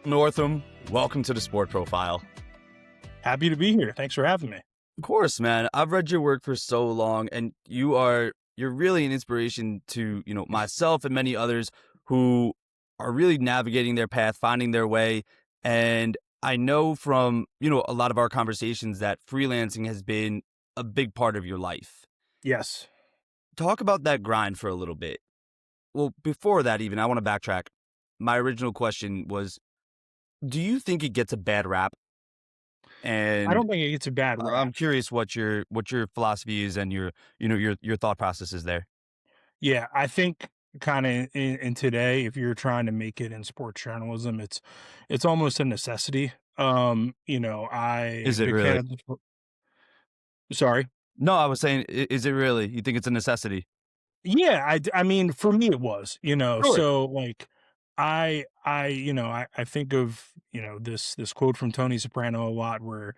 Northam, welcome to the Sport Profile. Happy to be here. Thanks for having me. Of course, man. I've read your work for so long, and you're really an inspiration to, myself and many others who are really navigating their path, finding their way. And I know from, a lot of our conversations that freelancing has been a big part of your life. Yes. Talk about that grind for a little bit. Well, before that even, I want to backtrack. My original question was, do you think it gets a bad rap? I And don't think it's a bad I'm rap. curious what your philosophy is and your thought process is there. Yeah, I think kind of in today, if you're trying to make it in sports journalism, it's almost a necessity. I Is it big fan really? of sorry. No, I was saying, is it really? You think it's a necessity? Yeah, I mean, for me it was, Sure. so like I think of, this quote from Tony Soprano a lot where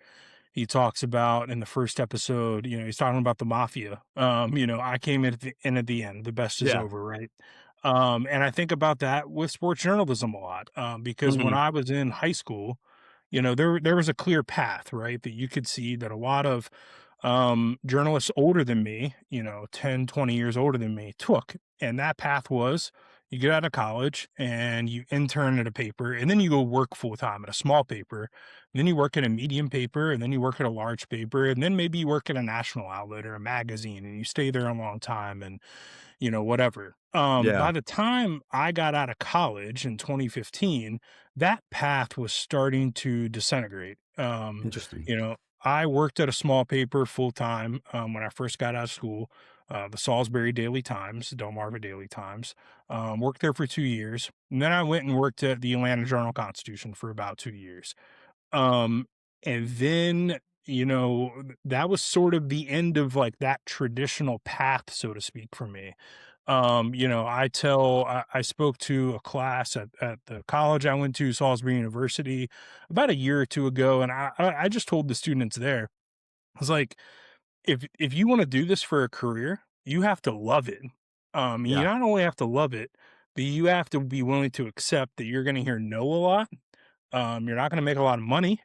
he talks about in the first episode, he's talking about the mafia. I came in at the end, the best is Yeah. over, right? And I think about that with sports journalism a lot, because when Mhm. I was in high school, there was a clear path, right? That you could see that a lot of journalists older than me, 10, 20 years older than me took. And that path was you get out of college and you intern at a paper, and then you go work full time at a small paper. And then you work at a medium paper, and then you work at a large paper, and then maybe you work at a national outlet or a magazine, and you stay there a long time and, whatever. Yeah. By the time I got out of college in 2015, that path was starting to disintegrate. Interesting. I worked at a small paper full time when I first got out of school, the Salisbury Daily Times, Delmarva Daily Times. Worked there for 2 years. And then I went and worked at the Atlanta Journal Constitution for about 2 years. Um, and then, that was sort of the end of like that traditional path, so to speak, for me. I spoke to a class at the college I went to, Salisbury University, about a year or two ago, and I just told the students there, I was like, if you want to do this for a career, you have to love it. You Yeah. not only have to love it, but you have to be willing to accept that you're going to hear no a lot. You're not going to make a lot of money.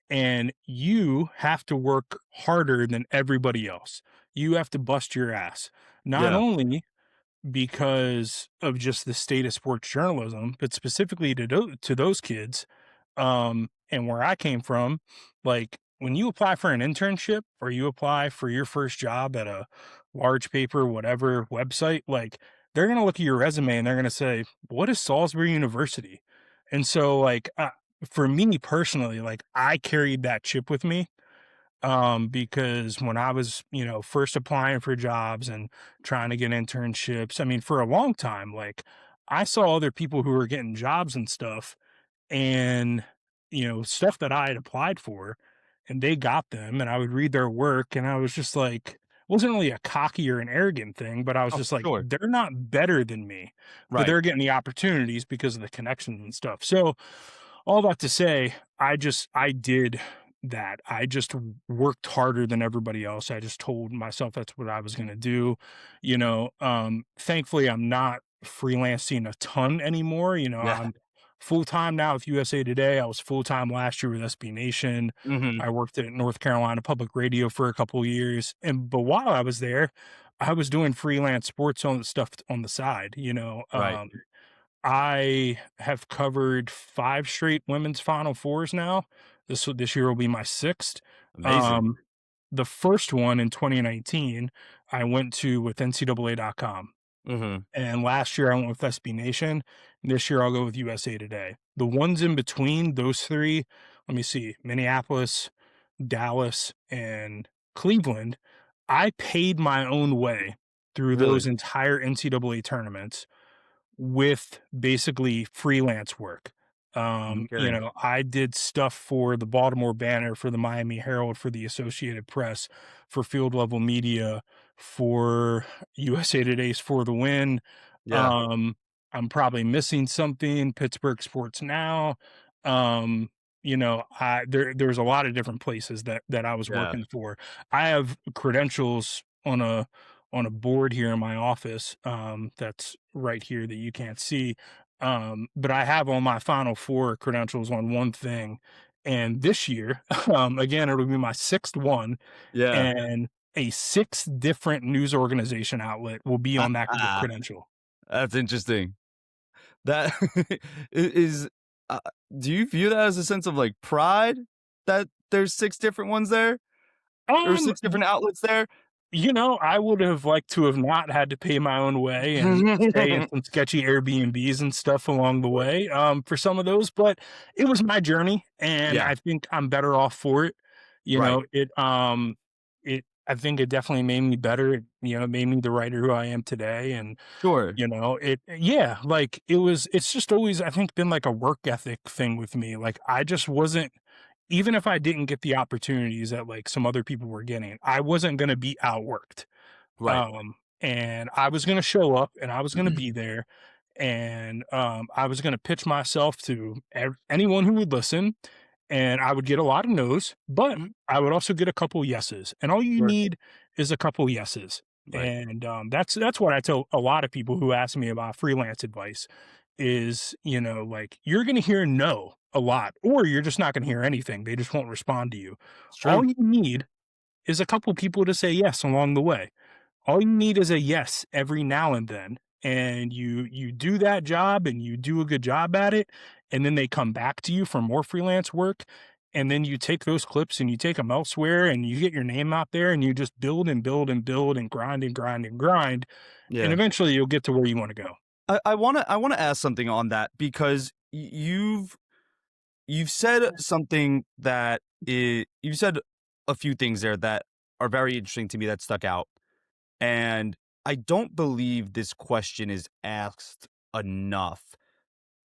And you have to work harder than everybody else. You have to bust your ass. Not Yeah. only because of just the state of sports journalism, but specifically to those kids, and where I came from, like when you apply for an internship or you apply for your first job at a large paper, whatever website, like they're gonna look at your resume and they're gonna say, "What is Salisbury University?" And so, like, for me personally, like I carried that chip with me, because when I was, first applying for jobs and trying to get internships, I mean, for a long time, like I saw other people who were getting jobs and stuff, and stuff that I had applied for, and they got them, and I would read their work, and I was just like, it wasn't really a cocky or an arrogant thing, but I was Oh, just for like, sure. they're not better than me, but Right. they're getting the opportunities because of the connections and stuff. So all that to say, I did that. I just worked harder than everybody else. I just told myself that's what I was going to do. Thankfully I'm not freelancing a ton anymore. Yeah. I'm full time now with USA Today. I was full time last year with SB Nation. Mhm. I worked at North Carolina Public Radio for a couple of years. But while I was there, I was doing freelance sports on stuff on the side. Right. I have covered 5 straight women's Final Fours now. This year will be my 6th. Amazing. Um, the first one in 2019, I went to with NCAA.com, Mhm. and last year I went with SB Nation, and this year I'll go with USA Today. The ones in between those 3, let me see, Minneapolis, Dallas, and Cleveland, I paid my own way through Really? those entire NCAA tournaments with basically freelance work. No kidding. I did stuff for the Baltimore Banner, for the Miami Herald, for the Associated Press, for Field Level Media, for USA Today's For the Win. Yeah. Um, I'm probably missing something. Pittsburgh Sports Now. There's a lot of different places that I was Yeah. working for. I have credentials on a board here in my office, that's right here that you can't see. But I have all my Final Four credentials on one thing. And this year, again, it'll be my sixth one, Yeah. and a six different news organization outlet will be on that credential. That's interesting. That is, uh, do you view that as a sense of, like, pride that there's 6 different ones there or Um, 6 different outlets there? I would have liked to have not had to pay my own way and stay in some sketchy Airbnbs and stuff along the Sure. way, for some of those, but it was my journey, and Yeah, I think I'm better off for it. right. I think it definitely made me better. It made me the writer who I am today, and Sure. yeah, like it's just always, I think, been like a work ethic thing with me. Like I just wasn't, even if I didn't get the opportunities that like some other people were getting, I wasn't going to be outworked. Right. And I was going to show up and I was going to be there, and I was going to pitch myself to anyone who would listen, and I would get a lot of no's, but Mhm. I would also get a couple yeses. And all you Sure. need is a couple yeses. Right. And that's what I tell a lot of people who ask me about freelance advice is, like you're going to hear no a lot, or you're just not going to hear anything. They just won't respond to you. It's All true. you need is a couple people to say yes along the way. All you need is a yes every now and then, and you do that job and you do a good job at it, and then they come back to you for more freelance work, and then you take those clips and you take them elsewhere and you get your name out there and you just build and build and build and grind and grind and grind, and Yeah. eventually you'll get to where you want to go. I wanna ask something on that because you've said something that you've said a few things there that are very interesting to me that stuck out, and I don't believe this question is asked enough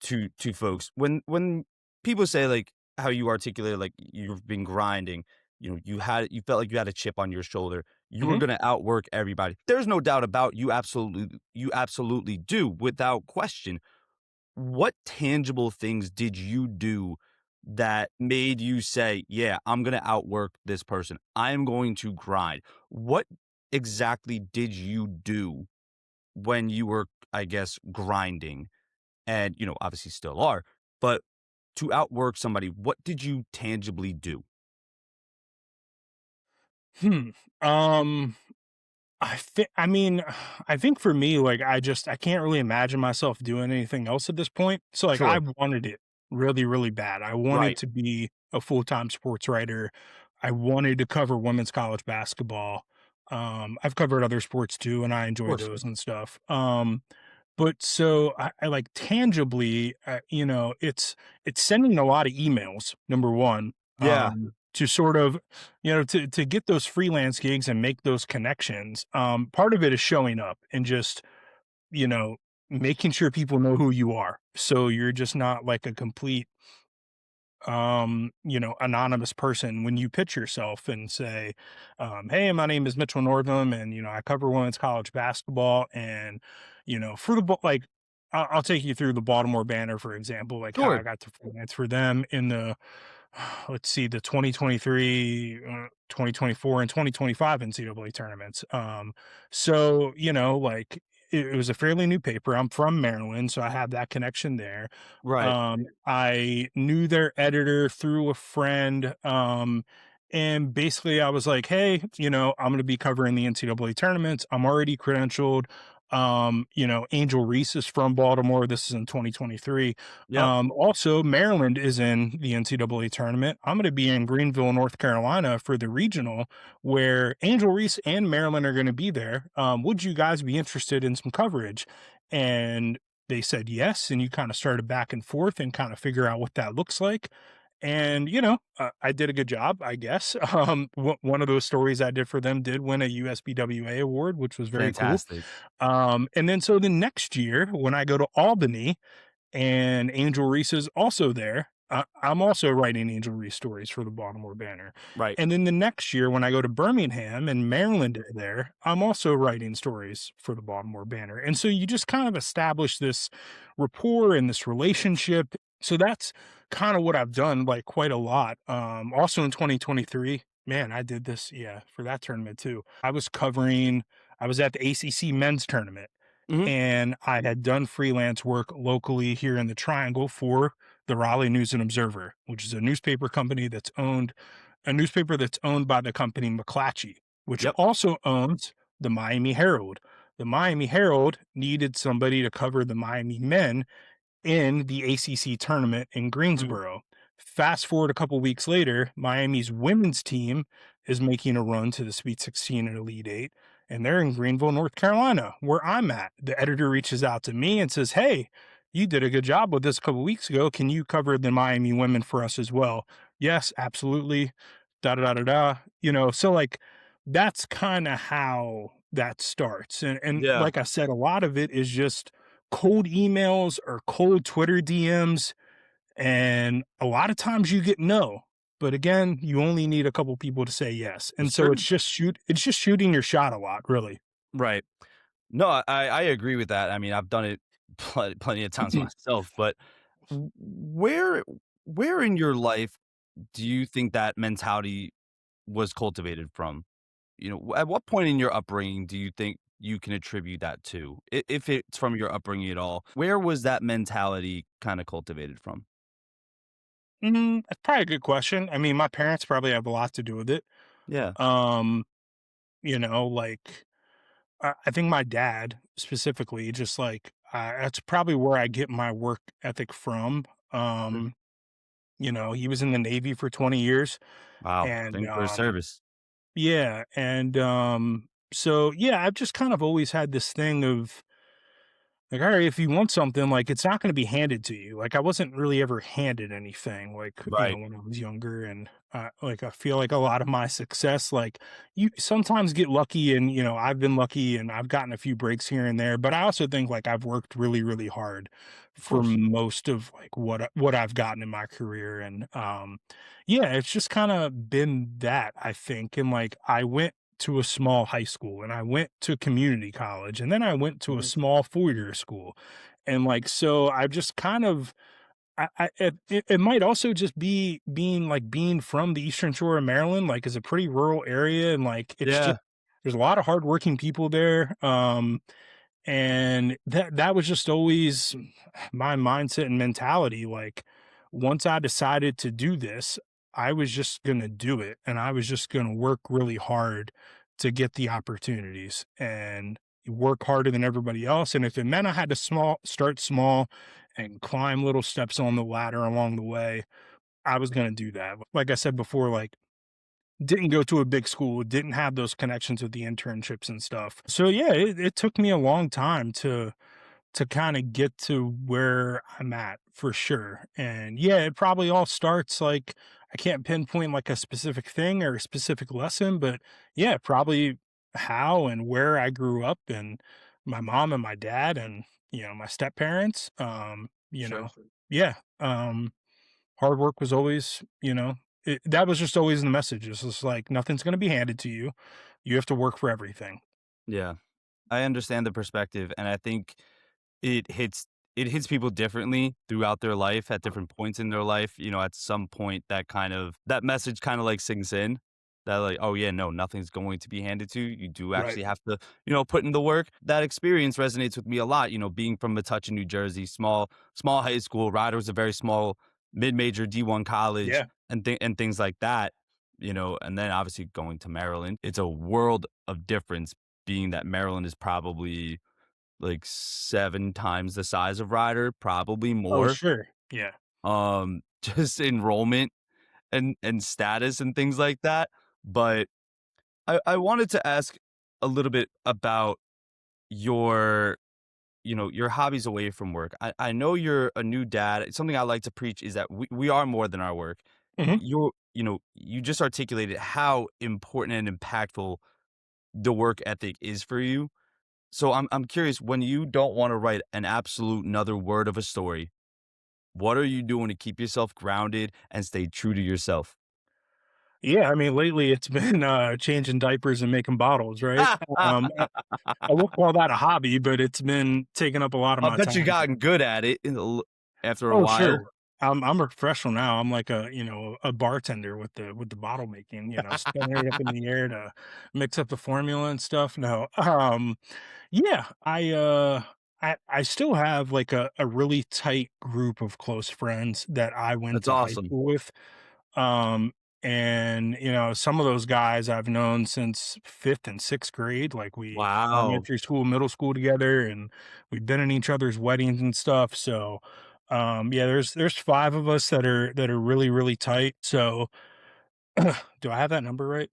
to folks. When people say, like, how you articulate, like, you've been grinding, you felt like you had a chip on your shoulder. You were Mhm. gonna outwork everybody. There's no doubt about you absolutely do, without question. What tangible things did you do that made you say, "Yeah, I'm gonna outwork this person. I am going to grind." What exactly did you do when you were, I guess, grinding? And, obviously still are, but to outwork somebody, what did you tangibly do? Hmm. Um I think for me, like, I can't really imagine myself doing anything else at this point. So, like, I Sure. wanted it really, really bad. I wanted Right. to be a full-time sports writer. I wanted to cover women's college basketball. I've covered other sports too, and I Of enjoy course. those and stuff. But so I like tangibly, it's sending a lot of emails, number one, Yeah. to sort of, to get those freelance gigs and make those connections. Part of it is showing up and just, you know, making sure people know who you are. So you're just not like a complete anonymous person when you pitch yourself and say, hey, my name is Mitchell Northam, and I cover women's college basketball, and for the like I'll take you through the Baltimore Banner, for example, like how I Sure. got to freelance for them in the let's see, the 2023, 2024, and 2025 NCAA tournaments. So, like it was a fairly new paper. I'm from Maryland, so I have that connection there. Right. I knew their editor through a friend. And basically I was like, hey, I'm going to be covering the NCAA tournaments. I'm already credentialed. Angel Reese is from Baltimore. This is in 2023. Yep. Also, Maryland is in the NCAA tournament. I'm going to be in Greenville, North Carolina for the regional, where Angel Reese and Maryland are going to be there. Would you guys be interested in some coverage? And they said yes. And you kind of started back and forth and kind of figure out what that looks like. And, I did a good job, I guess. One of those stories I did for them did win a USBWA award, which was very cool. Fantastic. And then so the next year, when I go to Albany, and Angel Reese is also there. I'm also writing Angel Reese stories for the Baltimore Banner. Right. And then the next year, when I go to Birmingham and Maryland are there, I'm also writing stories for the Baltimore Banner. And so you just kind of establish this rapport and this relationship. So that's kind of what I've done, like, quite a lot. Also in 2023, man, I did this, yeah, for that tournament too. I was at the ACC men's tournament, Mhm. and I had done freelance work locally here in the Triangle for the Raleigh News and Observer, which is a newspaper that's owned by the company McClatchy, which Yep. also owns the Miami Herald. The Miami Herald needed somebody to cover the Miami men in the ACC tournament in Mhm. Greensboro. Fast forward a couple weeks later, Miami's women's team is making a run to the Sweet 16 and Elite Eight, and they're in Greenville, North Carolina, where I'm at. The editor reaches out to me and says, "Hey, you did a good job with this a couple weeks ago. Can you cover the Miami women for us as well?" Yes, absolutely. Da da da da da. So like that's kind of how that starts. And Yeah. like I said, a lot of it is just cold emails or cold Twitter DMs, and a lot of times you get no. But again, you only need a couple people to say yes. And It's so true. it's just shooting your shot a lot, really. Right. No, I agree with that. I mean, I've done it plenty of times myself, but where where in your life do you think that mentality was cultivated from? At what point in your upbringing do you think you can attribute that to? If it's from your upbringing at all, where was that mentality kind of cultivated from? That's probably a good question. I mean, my parents probably have a lot to do with it. Yeah. Um, like I think my dad specifically, just like that's probably where I get my work ethic from. Mhm. He was in the Navy for 20 years, Wow. and Thanks for your service. yeah, and so yeah, I've just kind of always had this thing of like, all right, if you want something, like it's not going to be handed to you. Like I wasn't really ever handed anything, like Right. when I was younger, and like I feel like a lot of my success, like you sometimes get lucky, and I've been lucky, and I've gotten a few breaks here and there, but I also think like I've worked really, really hard Of for course. most of like what I've gotten in my career, and yeah, it's just kind of been that I think, and like I went to a small high school and I went to community college and then I went to a Mhm. small 4-year school. And like, so I've just kind of, it might also just be being from the Eastern Shore of Maryland, like is a pretty rural area. And like, it's just, Yeah. there's a lot of hardworking people there. And that was just always my mindset and mentality. Like, once I decided to do this, I was just gonna do it, and I was just gonna work really hard to get the opportunities and work harder than everybody else. And if it meant I had to start small and climb little steps on the ladder along the way, I was gonna do that. Like I said before, like didn't go to a big school, didn't have those connections with the internships and stuff. So yeah, it took me a long time to kind of get to where I'm at for sure. And yeah, it probably all starts like I can't pinpoint like a specific thing or a specific lesson, but yeah, probably how and where I grew up and my mom and my dad and my step parents. Sure. Yeah. Hard work was always, that was just always the message. It's just like nothing's gonna be handed to you. You have to work for everything. Yeah. I understand the perspective, and I think it hits it hits people differently throughout their life at different points in their life. At some point that message kind of like sinks in that like, oh yeah, no, nothing's going to be handed to you. You do Right. actually have to, put in the work. That experience resonates with me a lot. Being from Metuchen, New Jersey, small high school, Rider was a very small mid-major D1 college Yeah. and things like that. And then obviously going to Maryland, it's a world of difference being that Maryland is probably like 7 times the size of Rider, probably Oh, more, sure. Yeah. just enrollment and status and things like that. But I wanted to ask a little bit about your, your hobbies away from work. I know you're a new dad. Something I like to preach is that we are more than our work. Mhm. You just articulated how important and impactful the work ethic is for you. So I'm curious, when you don't wanna write an absolute another word of a story, what are you doing to keep yourself grounded and stay true to yourself? Yeah, I mean, lately it's been, changing diapers and making bottles, right? I won't call that a hobby, but it's been taking up a lot of I my bet you time. gotten good at it after a Oh, while. sure. I'm a professional now. I'm like a, a bartender with the bottle making, stirring it up in the air to mix up the formula and stuff. No. Yeah, I still have like a really tight group of close friends that I went That's to high awesome. school with. Um, and some of those guys I've known since fifth and sixth grade. Like we Wow. elementary school, middle school together, and we've been in each other's weddings and stuff. So yeah, there's five of us that are really, really tight. So do I have that number right?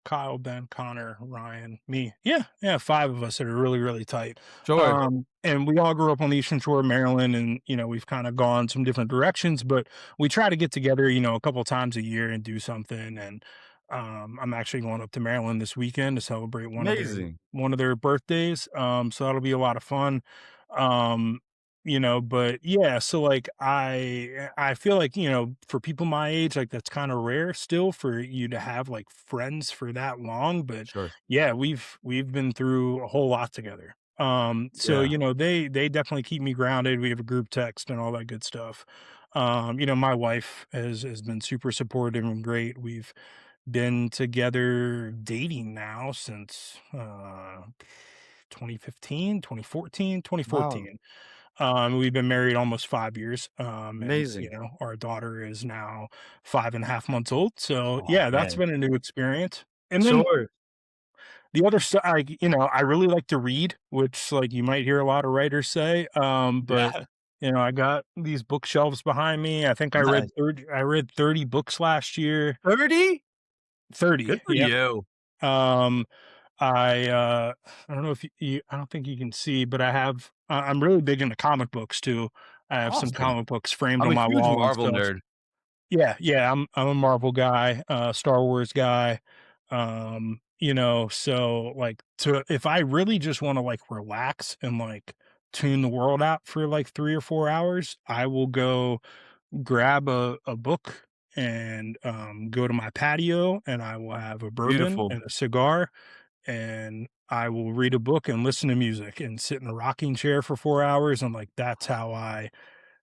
Kyle, Ben, Connor, Ryan, me. Yeah, yeah, five of us that are really, really tight. Sure. And we all grew up on the Eastern Shore of Maryland, and we've kind of gone some different directions, but we try to get together, a couple times a year and do something. And I'm actually going up to Maryland this weekend to celebrate Amazing. one of their birthdays. So that'll be a lot of fun. Um, but yeah, so like I feel like, for people my age, like that's kind of rare still for you to have like friends for that long. But Sure. yeah, we've been through a whole lot together. So Yeah. they definitely keep me grounded. We have a group text and all that good stuff. My wife has been super supportive and great. We've been together dating now since 2015, Wow. we've been married almost 5 years. And Amazing. our daughter is now 5.5 months old. So Oh, yeah, that's man. been a new experience. And then Sure. the other stuff, I really like to read, which like you might hear a lot of writers say. But Yeah. I got these bookshelves behind me. I think Nice. I read 30 books last year. 30? 30. Good for Yep. you. Um, I don't know if I don't think you can see, but I'm really big into comic books too. I have some Awesome. comic books framed I'm on a my huge wall and Marvel stuff. nerd. Yeah, yeah, I'm a Marvel guy, Star Wars guy. So like to if I really just want to like relax and like tune the world out for like 3 or 4 hours, I will go grab a book and go to my patio, and I will have a bourbon Beautiful. and a cigar, and I will read a book and listen to music and sit in a rocking chair for 4 hours. And like that's how I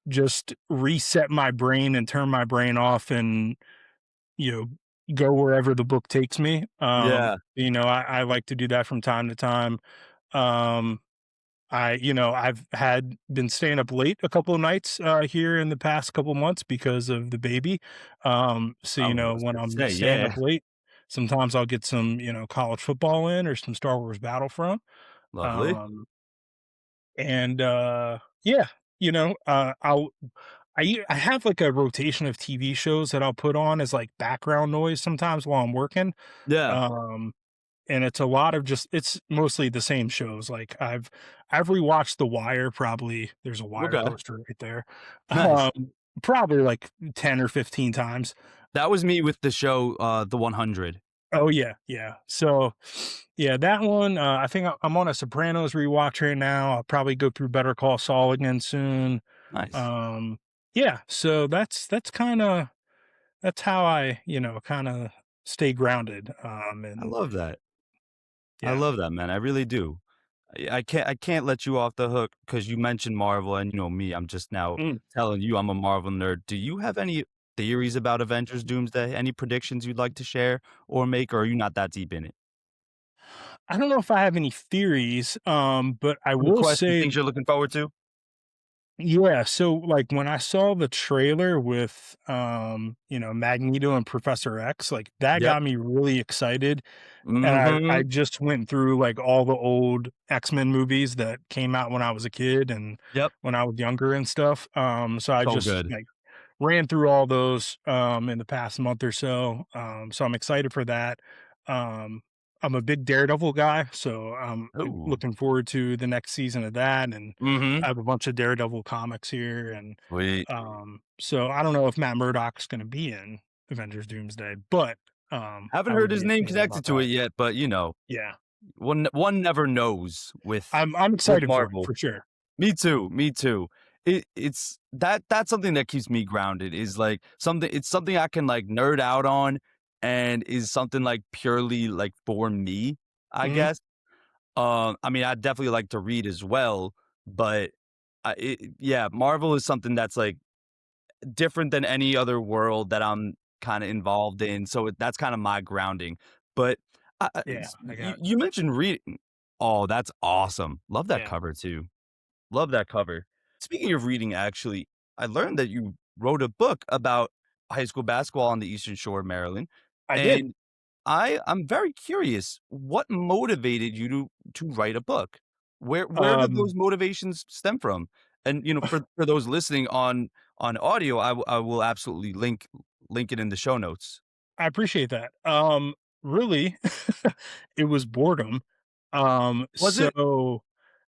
just reset my brain and turn my brain off and you know go wherever the book takes me. Yeah. I like to do that from time to time. um I've had been staying up late a couple of nights here in the past couple months because of the baby. So I was when gonna I'm say, staying up yeah. late, sometimes I'll get some college football in or some Star Wars Battlefront. Lovely. Um and yeah, I have like a rotation of TV shows that I'll put on as like background noise sometimes while I'm working. Yeah. Um and it's a lot of just it's mostly the same shows. Like I've rewatched The Wire, probably there's a Wire Okay. poster right there. Nice. Probably like 10 or 15 times. That was me with the show, The 100. Oh yeah, yeah. So yeah, that one, I think I'm on a Sopranos rewatch right now. I'll probably go through Better Call Saul again soon. Nice. Um yeah, so that's how I, kind of stay grounded. I And love that. I yeah. love that, man. I really do. I can't let you off the hook because you mentioned Marvel, and you know me, I'm just now Mm. telling you I'm a Marvel nerd. Do you have any theories about Avengers Doomsday? Any predictions you'd like to share or make, or are you not that deep in it? I don't know if I have any theories, but I will Requests and say, things you're looking forward to? yeah. So, like when I saw the trailer with, Magneto and Professor X, like that Yep. got me really excited. And I Mhm. just went through like all the old X-Men movies that came out when I was a kid and Yep. when I was younger and stuff. So I So just good. like ran through all those in the past month or so. So I'm excited for that. Um, I'm a big Daredevil guy, so I'm Ooh. looking forward to the next season of that. And Mhm. I have a bunch of Daredevil comics here, and Sweet. so I don't know if Matt Murdock's going to be in Avengers Doomsday, but Haven't I heard would his be name excited connected about to it that. yet, but, Yeah, one never knows I'm with excited for it Marvel. for sure. Me too, me too. It's that's something that keeps me grounded, is, like, something I can, like, nerd out on, and is something, like, purely, like, for me, I Mhm. guess. I mean, I definitely like to read as well, but yeah, Marvel is something that's, like, different than any other world that I'm kinda involved in, so that's kinda my grounding. But, Yeah, s I got you mentioned reading. Oh, that's awesome. Love that yeah, cover too. Love that cover. Speaking of reading, actually, I learned that you wrote a book about high school basketball on the Eastern Shore of Maryland, I did. and I'm very curious, what motivated you to write a book? Where did Um, those motivations stem from? And, for those listening on audio, I will absolutely link it in the show notes. I appreciate that. Really, it was boredom. Was it? So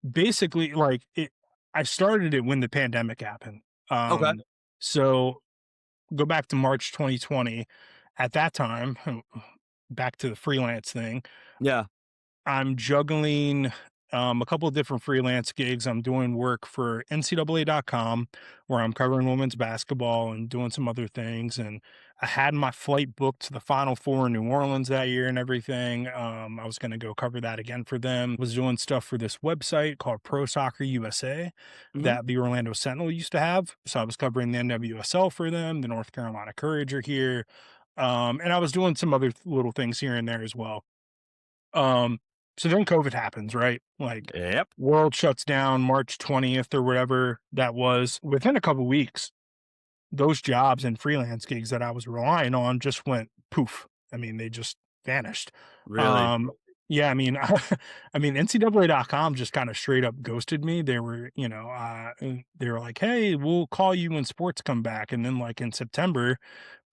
basically, like I started it when the pandemic happened. Okay. So go back to March 2020. At that time, back to the freelance thing. Yeah. I'm juggling a couple of different freelance gigs. I'm doing work for NCAA.com where I'm covering women's basketball and doing some other things. And I had my flight booked to the Final Four in New Orleans that year and everything. I was going to go cover that again for them. Was doing stuff for this website called Pro Soccer USA Mhm. that the Orlando Sentinel used to have. So I was covering the NWSL for them. The North Carolina Courage are here. And I was doing some other little things here and there as well. Um, so then COVID happens, right? Like Yep. world shuts down March 20th or whatever that was. Within a couple weeks, those jobs and freelance gigs that I was relying on just went poof. I mean, they just vanished. Really? Um, yeah, I mean, I mean, NCAA.com just kind of straight up ghosted me. They were, they were like, "Hey, we'll call you when sports come back." And then, like in September,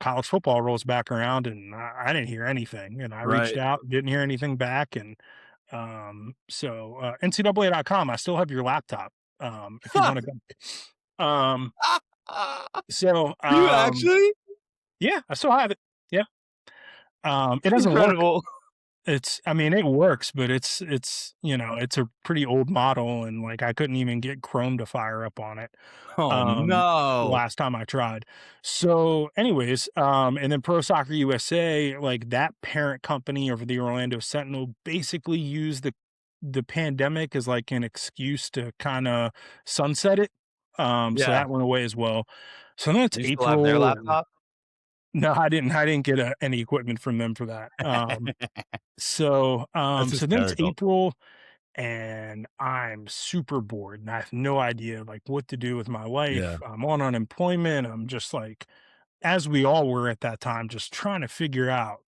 college football rolls back around, and I didn't hear anything. And I reached Right. out, didn't hear anything back. And NCAA.com, I still have your laptop. If you want to go. So, Do you actually? yeah, I still have it. Yeah. It doesn't work. Incredible. I mean, it works, but it's a pretty old model and like I couldn't even get Chrome to fire up on it. Oh, Um, no. last time I tried. So anyways, and then Pro Soccer USA, like that parent company over the Orlando Sentinel basically used the pandemic as like an excuse to kind of sunset it. So Yeah. that went away as well. So then it's Do you still have their April and laptop? no, I didn't get any equipment from them for that. That's So then it's hysterical. April and I'm super bored and I have no idea like what to do with my Yeah. life. I'm on unemployment. I'm just like, as we all were at that time, just trying to figure out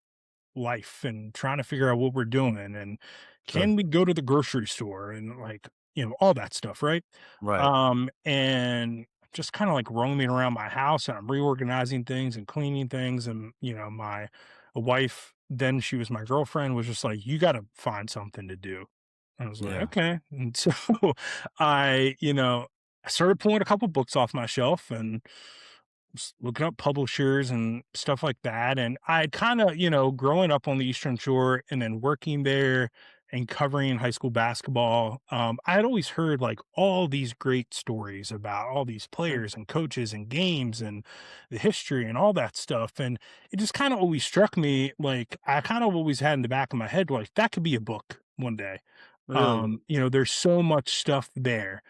life and trying to figure out what we're doing and Sure. can we go to the grocery store and like, all that stuff, right? Right. And just kind of like roaming around my house and I'm reorganizing things and cleaning things. And, my wife, then she was my girlfriend, was just like, you got to find something to do. I was like, Yeah. okay. And so I started pulling a couple books off my shelf and looking up publishers and stuff like that. And I kind of, growing up on the Eastern Shore and then working there and covering high school basketball, I had always heard like all these great stories about all these Sure. players and coaches and games and the history and all that stuff. And it just kind of always struck me like I kind of always had in the back of my head, like that could be a book one day. Really? There's so much stuff there.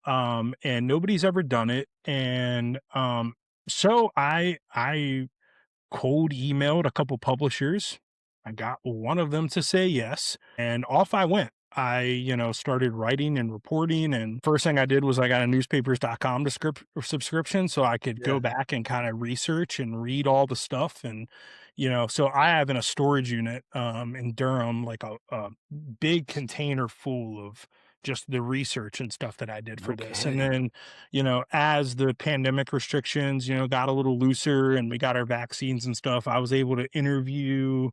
And nobody's ever done it. And so I cold emailed a couple publishers. I got one of them to say yes, and off I went. I, started writing and reporting. And first thing I did was I got a newspapers.com subscription so I could go Yeah. back and kind of research and read all the stuff. And, so I have in a storage unit in Durham, like a big container full of just the research and stuff that I did for No this. And kidding. then, as the pandemic restrictions, got a little looser and we got our vaccines and stuff, I was able to interview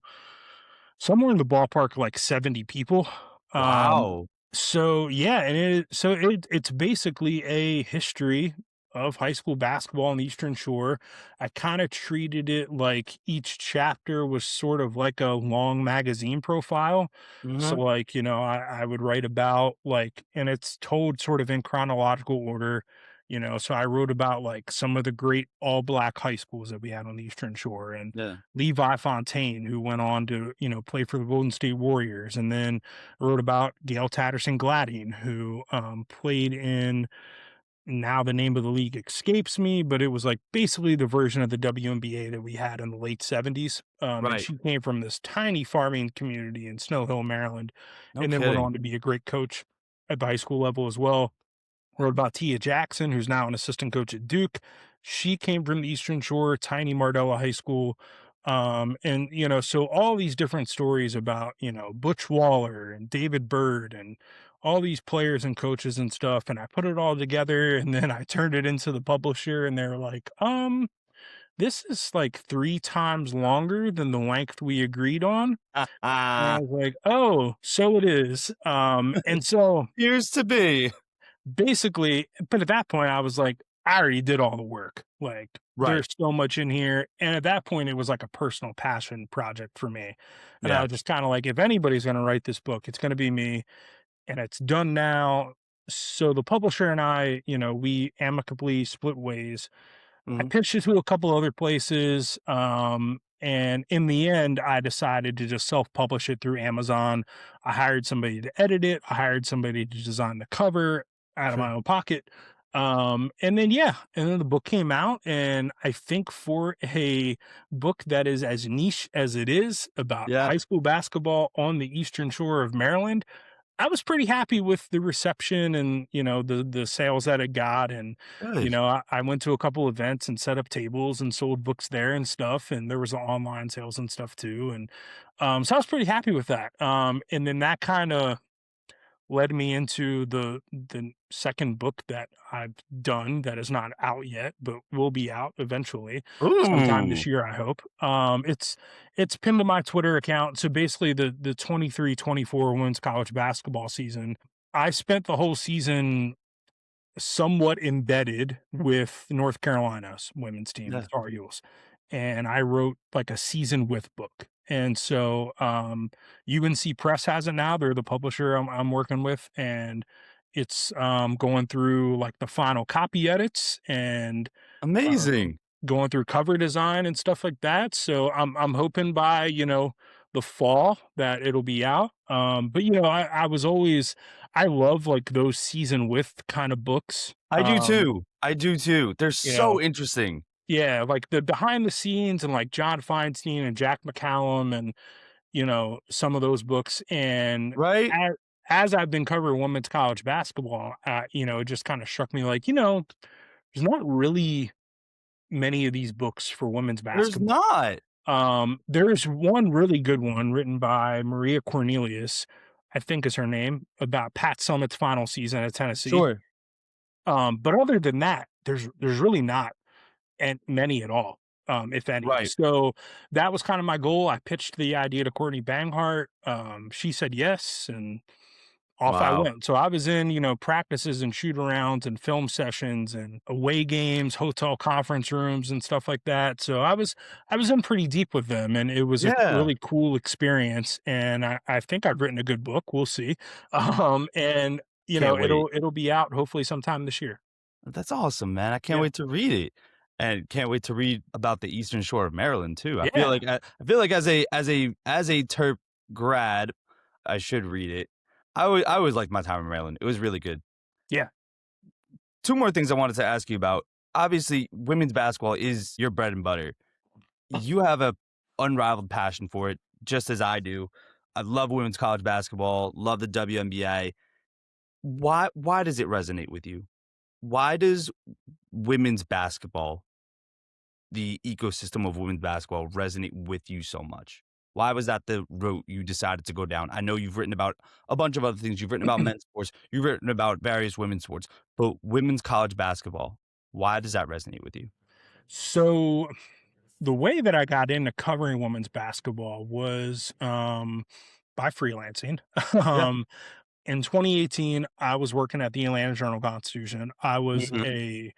somewhere in the ballpark of like 70 people. Um, Wow. so yeah, and it's basically a history of high school basketball on the Eastern Shore. I kind of treated it like each chapter was sort of like a long magazine profile. So Mhm. like, I would write about like, and it's told sort of in chronological order. So I wrote about like some of the great all black high schools that we had on the Eastern Shore and Yeah. Levi Fontaine, who went on to, play for the Golden State Warriors. And then I wrote about Gail Tatterson Gladding, who played in now the name of the league escapes me, but it was like basically the version of the WNBA that we had in the late 70s. And Right. she came from this tiny farming community in Snow Hill, Maryland, No and then went kidding. on to be a great coach at the high school level as well. Wrote about Tia Jackson, who's now an assistant coach at Duke. She came from the Eastern Shore, tiny Mardella High School. And, so all these different stories about, Butch Waller and David Bird and all these players and coaches and stuff. And I put it all together and then I turned it into the publisher and they're like, this is like 3 times longer than the length we agreed on. And I was like, oh, so it is. And so Appears to be. basically, but at that point, I was like, I already did all the work. Like, Right. there's so much in here. And at that point, it was like a personal passion project for me. And I Yeah. was just kind of like, if anybody's going to write this book, it's going to be me. And it's done now. So the publisher and I, we amicably split ways. I Mhm. pitched it to a couple other places. And in the end, I decided to just self publish it through Amazon. I hired somebody to edit it, I hired somebody to design the cover out of my Sure. own pocket. And then, yeah, and then the book came out. And I think for a book that is as niche as it is about Yeah. high school basketball on the Eastern Shore of Maryland, I was pretty happy with the reception and, the sales that it got. And, Good. I went to a couple events and set up tables and sold books there and stuff. And there was online sales and stuff too. And so I was pretty happy with that. And then that kind of led me into the second book that I've done that is not out yet, but will be out eventually sometime Ooh. this year, I hope. It's pinned to my Twitter account. So basically the 23-24 women's college basketball season, I spent the whole season somewhat embedded with North Carolina's women's team, the Yeah. Tar Heels, and I wrote like a season with book. And so UNC Press has it now. They're the publisher I'm working with, and it's going through like the final copy edits and Amazing. going through cover design and stuff like that. So I'm hoping by, the fall that it'll be out. But I was always I love like those season with kind of books. I do too. I do too. They're You so know, interesting. yeah, like the behind the scenes and like John Feinstein and Jack McCallum and some of those books. And Right? as I've been covering women's college basketball, it just kind of struck me like, there's not really many of these books for women's There's basketball. not. There's one really good one written by Maria Cornelius, I think is her name, about Pat Summitt's final season at Tennessee. Sure. But other than that, there's really not and many at all, if any. Right. So that was kind of my goal. I pitched the idea to Courtney Banghart. She said yes, and off I Wow. went. So I was in, practices and shoot arounds and film sessions and away games, hotel conference rooms and stuff like that. So I was in pretty deep with them and it was a Yeah. really cool experience. And I think I've written a good book. We'll see. And Can't wait. it'll be out hopefully sometime this year. That's awesome, man. I can't Yeah. wait to read it, and can't wait to read about the Eastern Shore of Maryland too. Yeah. I feel like as a Terp grad, I should read it. I always liked my time in Maryland. It was really good. Yeah. Two more things I wanted to ask you about. Obviously, women's basketball is your bread and butter. You have a unrivaled passion for it, just as I do. I love women's college basketball. Love the WNBA. Why does it resonate with you? Why does women's basketball, the ecosystem of women's basketball, resonate with you so much? Why was that the route you decided to go down? I know you've written about a bunch of other things. You've written about men's sports. You've written about various women's sports, but women's college basketball, why does that resonate with you? So the way that I got into covering women's basketball was by freelancing. Yeah. um, in 2018, I was working at the Atlanta Journal Constitution. Mhm.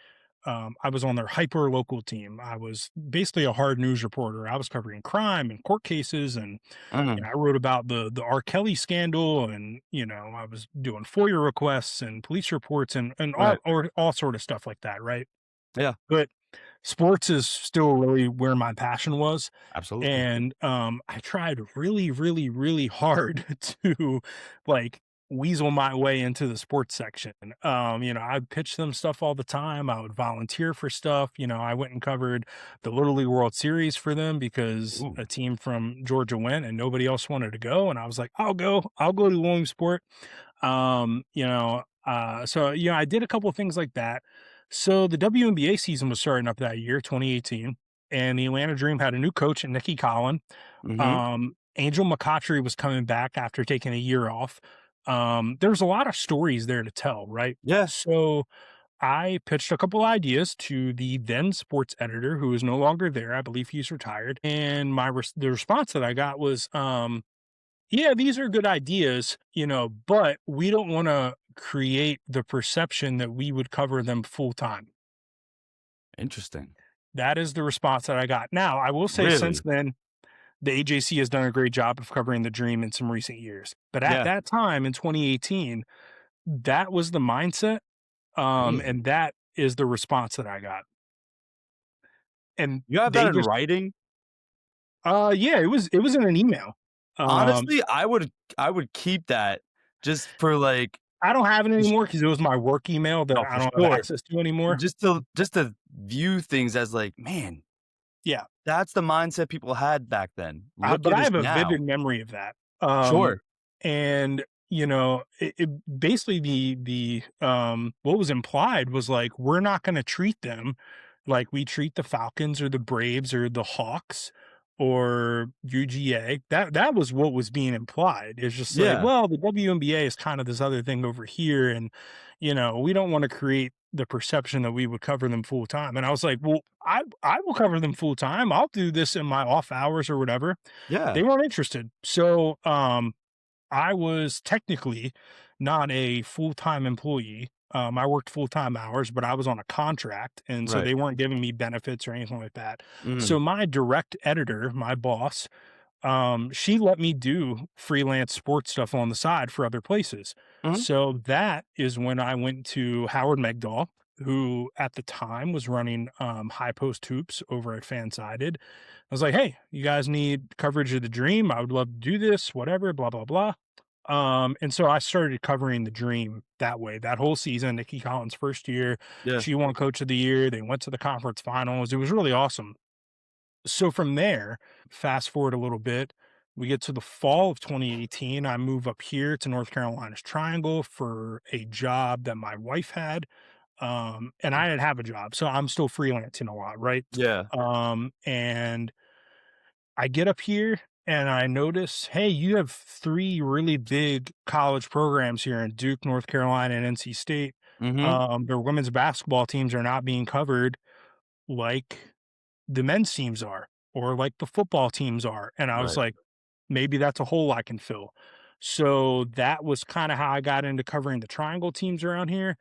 I was on their hyper local team. I was basically a hard news reporter. I was covering crime and court cases, and Mhm. I wrote about the R. Kelly scandal, and I was doing FOIA requests and police reports and Right. all sort of stuff like that, right? Yeah. But sports is still really where my passion was. Absolutely. And I tried really, really, really hard to like weasel my way into the sports section. I pitched them stuff all the time. I would volunteer for stuff. I went and covered the Little League World Series for them because Ooh. a team from Georgia went and nobody else wanted to go. And I was like, I'll go. I'll go to Williamsport. I did a couple of things like that. So the WNBA season was starting up that year, 2018, and the Atlanta Dream had a new coach, Nikki Collin. Mhm. Angel McCoughtry was coming back after taking a year off. There's a lot of stories there to tell, right? Yeah. So I pitched a couple ideas to the then sports editor, who is no longer there. I believe he's retired. And the response that I got was, yeah, these are good ideas, but we don't want to create the perception that we would cover them full time. Interesting. That is the response that I got. Now, I will say since Really? then, the AJC has done a great job of covering the dream in some recent years. But at Yeah. that time in 2018, that was the mindset. Mm. And that is the response that I got. And You have that they in just, writing? yeah, it was in an email. Um, Honestly, I would keep that just for, like, I don't have it sh anymore because it was my work email that no, I for don't have sure. access to anymore. Just to view things as, like, "Man, Yeah. that's the mindset people had back then. Look But at I us have a now." vivid memory of that. Um, Sure. and basically what was implied was like we're not going to treat them like we treat the Falcons or the Braves or the Hawks or UGA. That was what was being implied. It's just like, Yeah. well, the WNBA is kind of this other thing over here, and we don't want to create the perception that we would cover them full time. And I was like, well, I will cover them full time. I'll do this in my off hours or whatever. Yeah. They weren't interested. So I was technically not a full-time employee. I worked full-time hours, but I was on a contract, and so Right. they weren't giving me benefits or anything like that. Mhm. So my direct editor, my boss, she let me do freelance sports stuff on the side for other places. Mhm. So that is when I went to Howard Megdal, who at the time was running High Post Hoops over at Fansided. I was like, hey, you guys need coverage of the dream. I would love to do this, whatever, blah, blah, blah. And so I started covering the dream that way. That whole season, Nikki Collins' first year, Yeah. she won coach of the year. They went to the conference finals. It was really awesome. So from there, fast forward a little bit, we get to the fall of 2018. I move up here to North Carolina's Triangle for a job that my wife had. And I didn't have a job. So I'm still freelancing a lot, right? Yeah. And I get up here and I notice, hey, you have three really big college programs here in Duke, North Carolina, and NC State. Mhm. Their women's basketball teams are not being covered like the men's teams are or like the football teams are. And I was Right. like, maybe that's a hole I can fill. So that was kind of how I got into covering the triangle teams around here.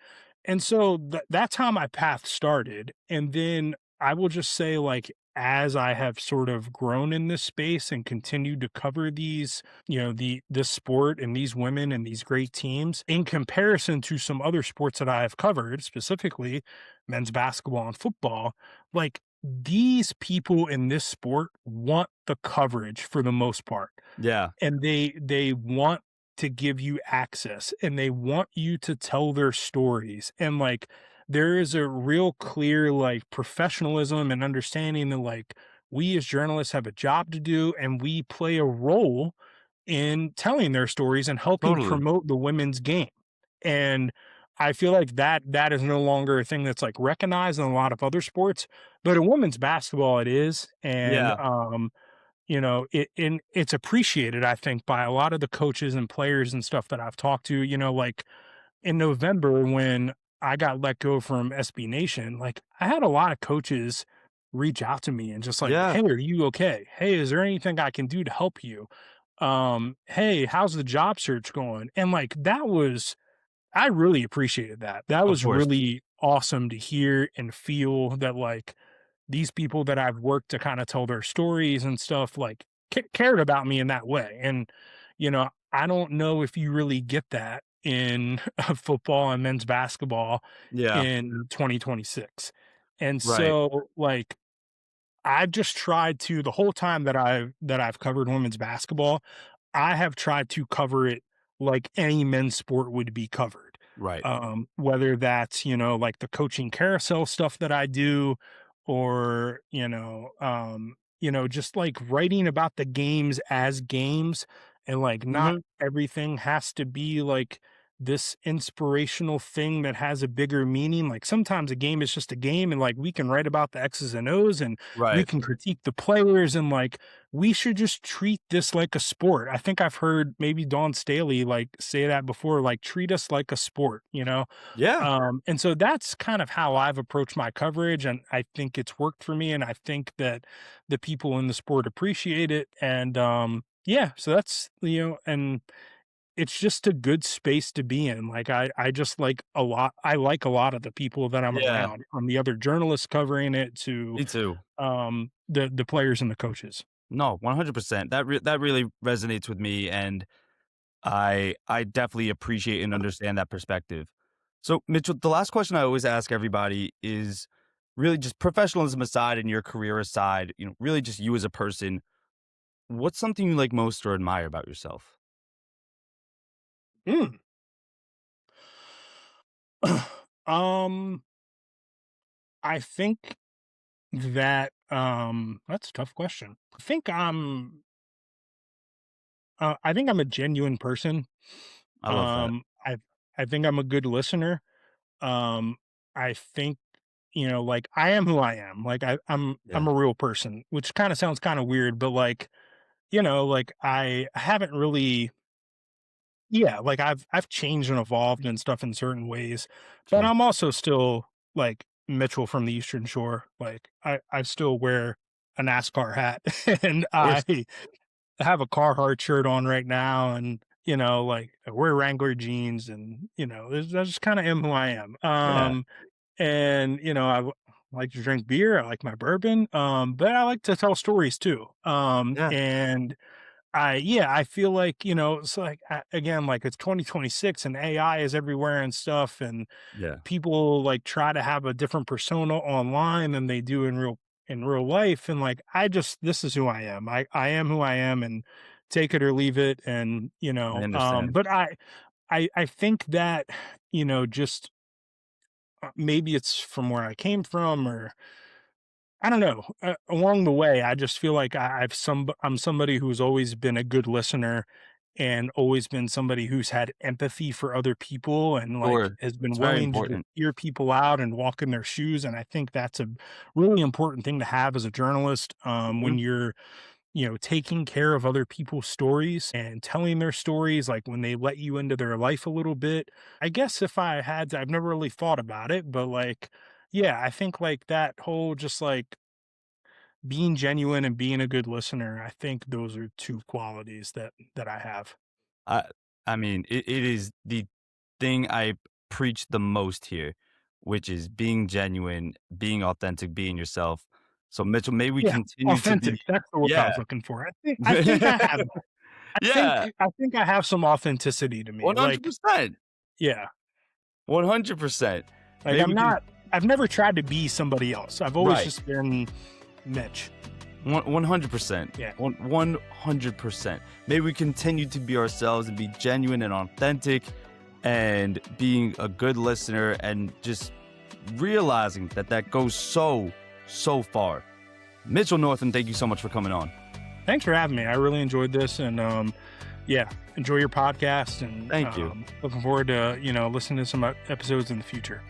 And so that's how my path started. And then I will just say, like, as I have sort of grown in this space and continued to cover these, the sport and these women and these great teams in comparison to some other sports that I have covered, specifically men's basketball and football, like these people in this sport want the coverage for the most part, Yeah. and they want to give you access and they want you to tell their stories, and like there is a real clear like professionalism and understanding that like we as journalists have a job to do and we play a role in telling their stories and helping Totally. promote the women's game. And I feel like that is no longer a thing that's like recognized in a lot of other sports, but in women's basketball it is. And Yeah. it's appreciated, I think, by a lot of the coaches and players and stuff that I've talked to, like in November when I got let go from SB Nation, like I had a lot of coaches reach out to me and just like, Yeah. "Hey, are you okay? Hey, is there anything I can do to help you? Hey, how's the job search going?" And like I really appreciated that. That Of was course. really awesome to hear and feel that like these people that I've worked to kind of tell their stories and stuff like cared about me in that way. And I don't know if you really get that in football and men's basketball Yeah. in 2026. And Right. so like I've just tried to the whole time that I've covered women's basketball, I have tried to cover it like any men's sport would be covered. Right. Whether that's, like the coaching carousel stuff that I do, or, just like writing about the games as games, and like not Mhm. everything has to be like this inspirational thing that has a bigger meaning. Like sometimes a game is just a game, and like we can write about the X's and O's, and we Right. can critique the players, and like we should just treat this like a sport. I think I've heard maybe Dawn Staley like say that before, like treat us like a sport, Yeah. and so that's kind of how I've approached my coverage, and I think it's worked for me, and I think that the people in the sport appreciate it, and yeah, so that's and it's just a good space to be in. Like I just like a lot. I like a lot of the people that I'm Yeah. around, from the other journalists covering it to Me too. the players and the coaches. No, 100%. That really resonates with me, and I definitely appreciate and understand that perspective. So, Mitchell, the last question I always ask everybody is really just professionalism aside and your career aside, really just you as a person. What's something you like most or admire about yourself? Mm. um, I think that that's a tough question. I think I'm a genuine person. I love that. Um, I think I'm a good listener. Um, I think, like I am who I am. Like Yeah. I'm a real person, which kind of sounds kind of weird, but like, like I haven't really, yeah, like I've changed and evolved and stuff in certain ways, but Sure. I'm also still like Mitchell from the Eastern Shore. Like I still wear a NASCAR hat and Of course. I have a Carhartt shirt on right now, and like I wear Wrangler jeans, and I just kind of am who I am. Yeah. And like to drink beer. I like my bourbon, but I like to tell stories too. Yeah. And I feel like it's like again, like it's 2026 and AI is everywhere and stuff, and Yeah. people like try to have a different persona online than they do in real life, and like this is who I am. I am who I am, and take it or leave it. And I understand. but I think that just maybe it's from where I came from, or I don't know. Along the way, I just feel like I'm somebody who's always been a good listener, and always been somebody who's had empathy for other people, and like Sure. has been It's very willing to just important. hear people out and walk in their shoes. And I think that's a really important thing to have as a journalist, when Mhm. you're taking care of other people's stories and telling their stories, like when they let you into their life a little bit. I guess if I had to, I've never really thought about it, but like, yeah, I think like that whole just like being genuine and being a good listener, I think those are two qualities that I have. I I mean, it is the thing I preach the most here, which is being genuine, being authentic, being yourself. So Mitchell, may we Yeah, continue to authentic. be. That's the word I Yeah. was looking for. I think I have that. Yeah. I think I have some authenticity to me. Like, 100%. yeah. 100%. Like Maybe we can. I've never tried to be somebody else. I've always Right. just been Mitch. 100%. Yeah. 100%. May we continue to be ourselves and be genuine and authentic and being a good listener and just realizing that goes so far. Mitchell Northam, thank you so much for coming on. Thanks for having me. I really enjoyed this, and yeah, enjoy your podcast, and Thank you. looking forward to listening to some episodes in the future.